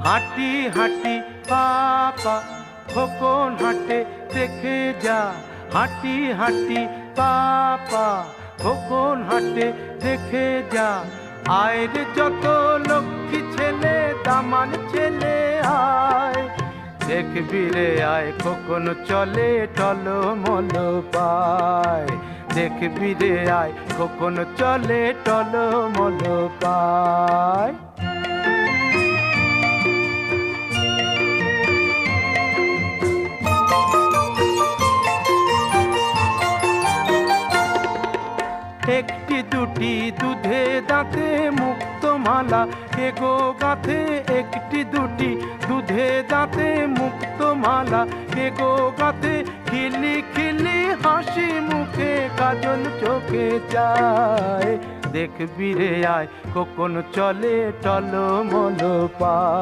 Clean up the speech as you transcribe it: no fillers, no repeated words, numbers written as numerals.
হাঁটি হাঁটি পাপা খোকন হাঁটে দেখে যা, হাঁটি হাঁটি পাপা খোকন হাঁটে দেখে যা। আয়ের যত লক্ষ্মী ছেলে দামান ছেলে আয়, দেখবি রে আয় খোকন চলে টলমল পায়, দেখবি রে আয় খোকন চলে টলমল পায়। একটি দুটি দুধে দাঁতে মুক্ত মালা এগো গাঁথে, একটি দুটি দুধে দাঁতে মুক্ত মালা এগো গাঁথে। খিলি খিলি হাসি মুখে কাজল চোখে যায়, দেখবি রে আয় খোকন চলে টলমল পায়।